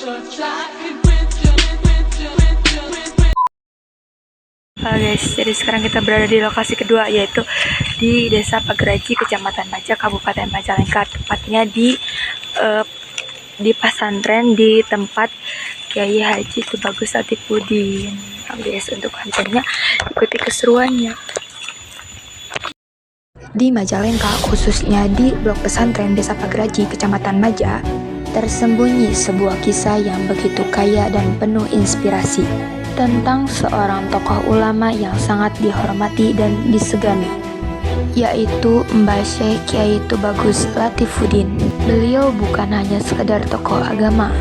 Guys, jadi sekarang kita berada di lokasi kedua, yaitu di Desa Pageraji, Kecamatan Maja, Kabupaten Majalengka, tepatnya di pesantren di tempat Kiai Haji Tubagus Latifudin. Guys, untuk kontennya ikuti keseruannya. Di Majalengka, khususnya di blok pesantren Desa Pageraji, Kecamatan Maja, tersembunyi sebuah kisah yang begitu kaya dan penuh inspirasi tentang seorang tokoh ulama yang sangat dihormati dan disegani, yaitu Mbah Syekh Kiai Tubagus Latifudin. Beliau bukan hanya sekedar tokoh agama,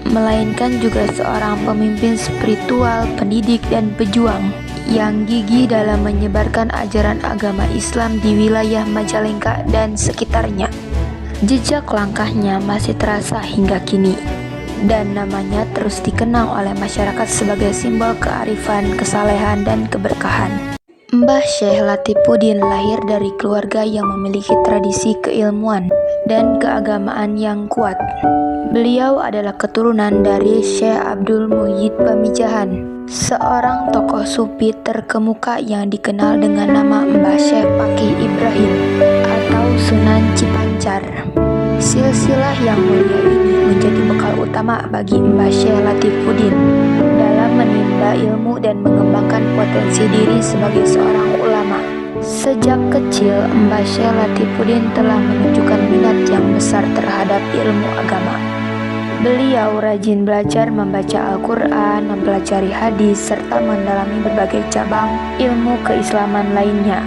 melainkan juga seorang pemimpin spiritual, pendidik, dan pejuang yang gigih dalam menyebarkan ajaran agama Islam di wilayah Majalengka dan sekitarnya. Jejak langkahnya masih terasa hingga kini, dan namanya terus dikenang oleh masyarakat sebagai simbol kearifan, kesalehan, dan keberkahan. Mbah Syekh Latifudin lahir dari keluarga yang memiliki tradisi keilmuan dan keagamaan yang kuat. Beliau adalah keturunan dari Syekh Abdul Muhyidd Pamijahan, seorang tokoh sufi terkemuka yang dikenal dengan nama Mbah Syekh Fakih Ibrahim atau Sunan Cipancar. Silsilah yang mulia ini menjadi bekal utama bagi Mbah Syekh Latifudin dalam menimba ilmu dan mengembangkan potensi diri sebagai seorang ulama. Sejak kecil, Mbah Syekh Latifudin telah menunjukkan minat yang besar terhadap ilmu agama. Beliau rajin belajar membaca Al-Quran, mempelajari hadis, serta mendalami berbagai cabang ilmu keislaman lainnya.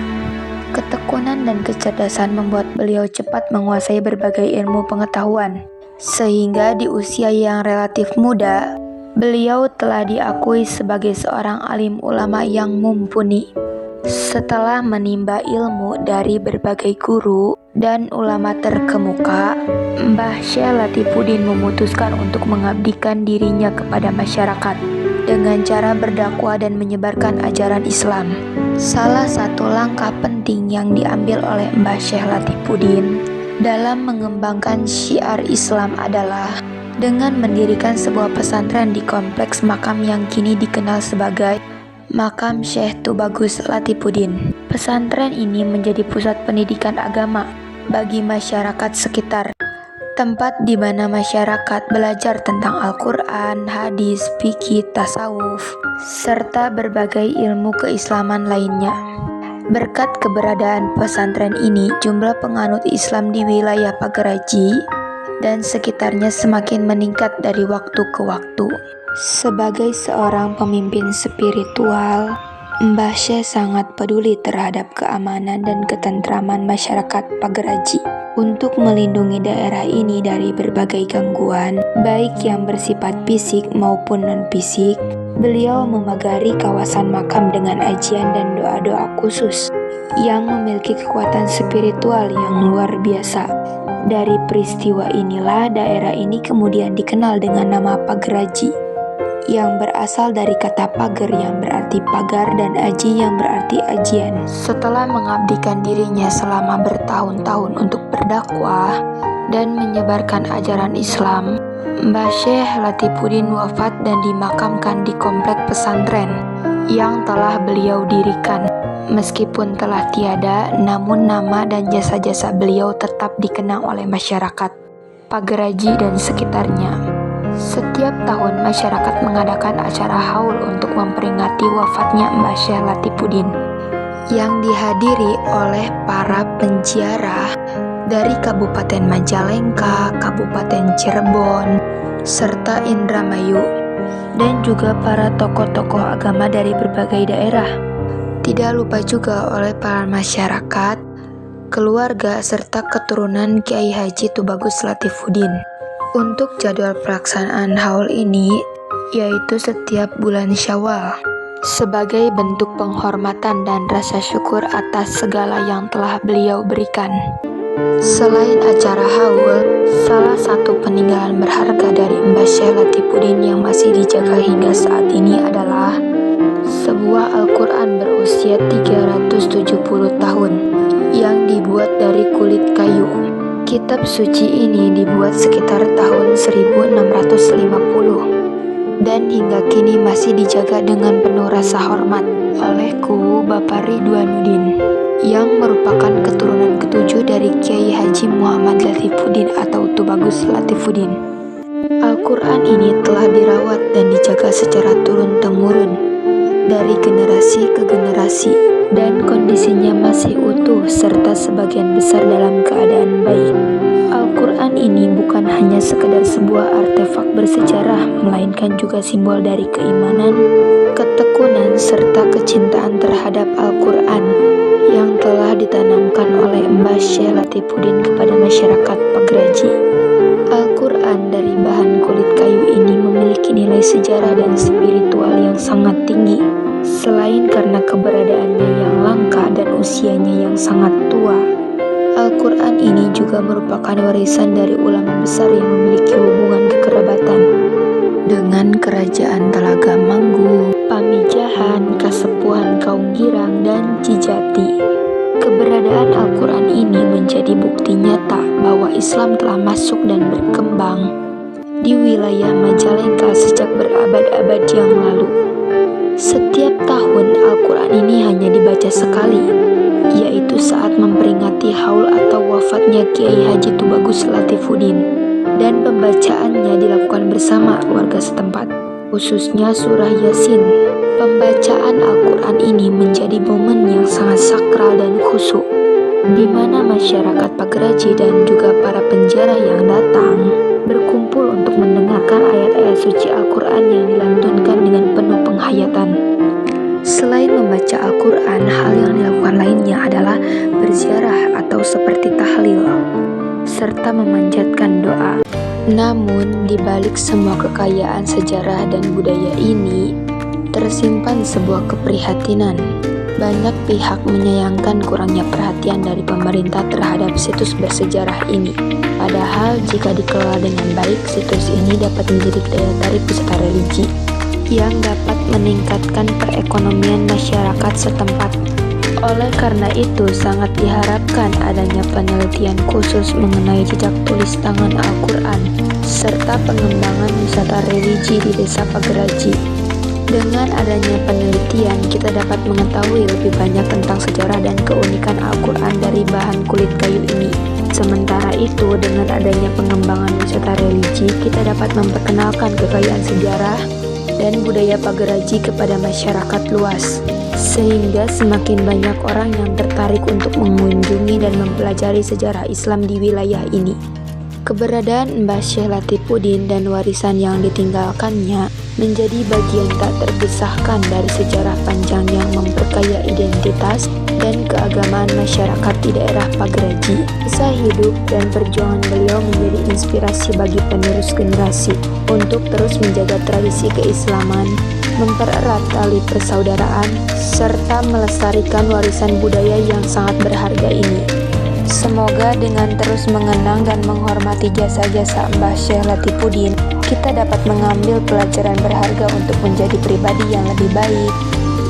Ketekunan dan kecerdasan membuat beliau cepat menguasai berbagai ilmu pengetahuan, sehingga di usia yang relatif muda, beliau telah diakui sebagai seorang alim ulama yang mumpuni. Setelah menimba ilmu dari berbagai guru dan ulama terkemuka, Mbah Syekh Latifudin memutuskan untuk mengabdikan dirinya kepada masyarakat dengan cara berdakwah dan menyebarkan ajaran Islam. Salah satu langkah penting yang diambil oleh Mbah Syekh Latifudin dalam mengembangkan syiar Islam adalah dengan mendirikan sebuah pesantren di kompleks makam yang kini dikenal sebagai Makam Syekh Tubagus Latifudin. Pesantren ini menjadi pusat pendidikan agama bagi masyarakat sekitar, tempat di mana masyarakat belajar tentang Al-Quran, hadis, fikih, tasawuf, serta berbagai ilmu keislaman lainnya. Berkat keberadaan pesantren ini, jumlah penganut Islam di wilayah Pageraji dan sekitarnya semakin meningkat dari waktu ke waktu. Sebagai seorang pemimpin spiritual, Mbah Syekh sangat peduli terhadap keamanan dan ketentraman masyarakat Pageraji. Untuk melindungi daerah ini dari berbagai gangguan, baik yang bersifat fisik maupun non-fisik, beliau memagari kawasan makam dengan ajian dan doa-doa khusus yang memiliki kekuatan spiritual yang luar biasa. Dari peristiwa inilah daerah ini kemudian dikenal dengan nama Pageraji, yang berasal dari kata pagar yang berarti pagar dan aji yang berarti ajian. Setelah mengabdikan dirinya selama bertahun-tahun untuk berdakwah dan menyebarkan ajaran Islam, Mbah Syekh Latifudin wafat dan dimakamkan di komplek pesantren yang telah beliau dirikan. Meskipun telah tiada, namun nama dan jasa-jasa beliau tetap dikenang oleh masyarakat Pageraji dan sekitarnya. Setiap tahun masyarakat mengadakan acara haul untuk memperingati wafatnya Mbah Syekh Latifudin, yang dihadiri oleh para penziarah dari Kabupaten Majalengka, Kabupaten Cirebon, serta Indramayu, dan juga para tokoh-tokoh agama dari berbagai daerah. Tidak lupa juga oleh para masyarakat, keluarga, serta keturunan Kiai Haji Tubagus Latifudin. Untuk jadwal pelaksanaan haul ini, yaitu setiap bulan Syawal, sebagai bentuk penghormatan dan rasa syukur atas segala yang telah beliau berikan. Selain acara haul, salah satu peninggalan berharga dari Mbah Syekh Latifudin yang masih dijaga hingga saat ini adalah sebuah Al-Quran berusia 370 tahun yang dibuat dari kulit kayu. Kita Kitab suci ini dibuat sekitar tahun 1650 dan hingga kini masih dijaga dengan penuh rasa hormat olehku Bapak Ridwanuddin yang merupakan keturunan ketujuh dari Kiai Haji Muhammad Latifuddin atau Tubagus Latifuddin. Al-Quran ini telah dirawat dan dijaga secara turun-temurun dari generasi ke generasi dan kondisinya masih utuh serta sebagian besar dalam keadaan baik. Al-Quran ini bukan hanya sekedar sebuah artefak bersejarah, melainkan juga simbol dari keimanan, ketekunan, serta kecintaan terhadap Al-Quran yang telah ditanamkan oleh Mbah Syekh Latifuddin kepada masyarakat Pagraji. Al-Quran dari bahan kulit kayu ini memiliki nilai sejarah dan spiritual yang sangat tinggi, selain karena keberadaannya yang langka dan usianya yang sangat tua. Al-Quran ini juga merupakan warisan dari ulama besar yang memiliki hubungan kekerabatan dengan Kerajaan Talaga Manggu, Pamijahan, Kasepuhan Kaung Girang, dan Cijati. Keberadaan Al-Quran ini menjadi bukti nyata bahwa Islam telah masuk dan berkembang di wilayah Majalengka sejak berabad-abad yang lalu. Setiap tahun Al-Quran ini hanya dibaca sekali, yaitu saat memperingati haul atau wafatnya Kiai Haji Tubagus Latifuddin, dan pembacaannya dilakukan bersama warga setempat, khususnya surah Yasin. Pembacaan Al-Quran ini menjadi momen yang sangat sakral dan khusyuk, di mana masyarakat Pagraji dan juga para penjara yang datang berkumpul untuk mendengarkan ayat-ayat suci Al-Quran yang dilantunkan dengan penuh penghayatan. Selain membaca Al-Quran, hal yang dilakukan lainnya adalah berziarah atau seperti tahlil, serta memanjatkan doa. Namun, di balik semua kekayaan sejarah dan budaya ini, tersimpan sebuah keprihatinan. Banyak pihak menyayangkan kurangnya perhatian dari pemerintah terhadap situs bersejarah ini. Padahal, jika dikelola dengan baik, situs ini dapat menjadi daya tarik wisata religi yang dapat meningkatkan perekonomian masyarakat setempat. Oleh karena itu, sangat diharapkan adanya penelitian khusus mengenai jejak tulis tangan Al-Quran, serta pengembangan wisata religi di Desa Pagraji. Dengan adanya penelitian, kita dapat mengetahui lebih banyak tentang sejarah dan keunikan Al-Quran dari bahan kulit kayu ini. Sementara itu, dengan adanya pengembangan wisata religi, kita dapat memperkenalkan kekayaan sejarah dan budaya Pagraji kepada masyarakat luas, sehingga semakin banyak orang yang tertarik untuk mengunjungi dan mempelajari sejarah Islam di wilayah ini. Keberadaan Mbah Syekh Latifuddin dan warisan yang ditinggalkannya menjadi bagian tak terpisahkan dari sejarah panjang yang memperkaya identitas dan keagamaan masyarakat di daerah Pagraji. Kisah hidup dan perjuangan beliau menjadi inspirasi bagi penerus generasi untuk terus menjaga tradisi keislaman, mempererat tali persaudaraan, serta melestarikan warisan budaya yang sangat berharga ini. Semoga dengan terus mengenang dan menghormati jasa-jasa Mbah Syekh Latifuddin, kita dapat mengambil pelajaran berharga untuk menjadi pribadi yang lebih baik,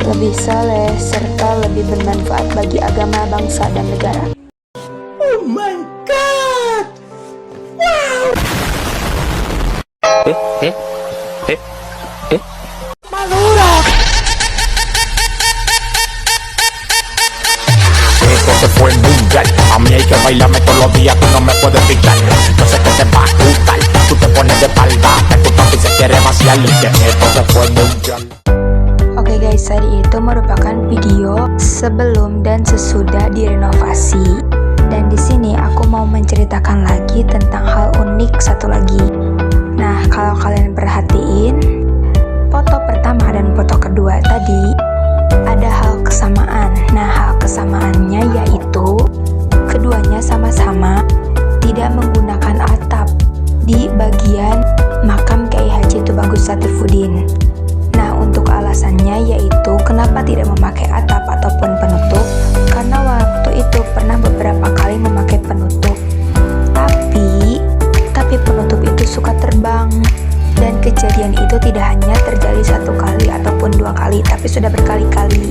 lebih saleh, serta lebih bermanfaat bagi agama, bangsa, dan negara. Oh my God! Wow! Madura! Esto se fue mundial. A mí hay que bailarme todos los días, tú no me puedes pichar. Yo sé que te va a gustar. Tú te pones de espalda, que tu papi se quiere vaciar. Y que esto se fue mundial. Oke guys, tadi itu merupakan video sebelum dan sesudah direnovasi. Dan di sini aku mau menceritakan lagi tentang hal unik satu lagi. Nah, kalau kalian perhatiin, foto pertama dan foto kedua tadi ada hal kesamaan. Nah, hal kesamaannya yaitu keduanya sama-sama tidak menggunakan atap di bagian makam Kiai Haji Tubagus Latifuddin. Nah, untuk alasannya yaitu kenapa tidak memakai atap ataupun penutup, karena waktu itu pernah beberapa kali memakai penutup, tapi penutup itu suka terbang. Dan kejadian itu tidak hanya terjadi satu kali ataupun dua kali, tapi sudah berkali-kali.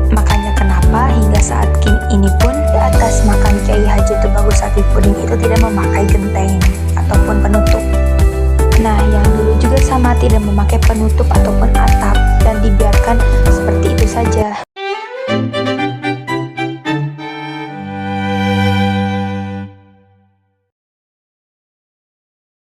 Makanya kenapa hingga saat ini pun di atas makam Kiai Haji Tubagus Latifuddin itu tidak memakai genteng ataupun penutup. Nah, yang dulu juga sama, tidak memakai penutup ataupun atap dan dibiarkan seperti itu saja.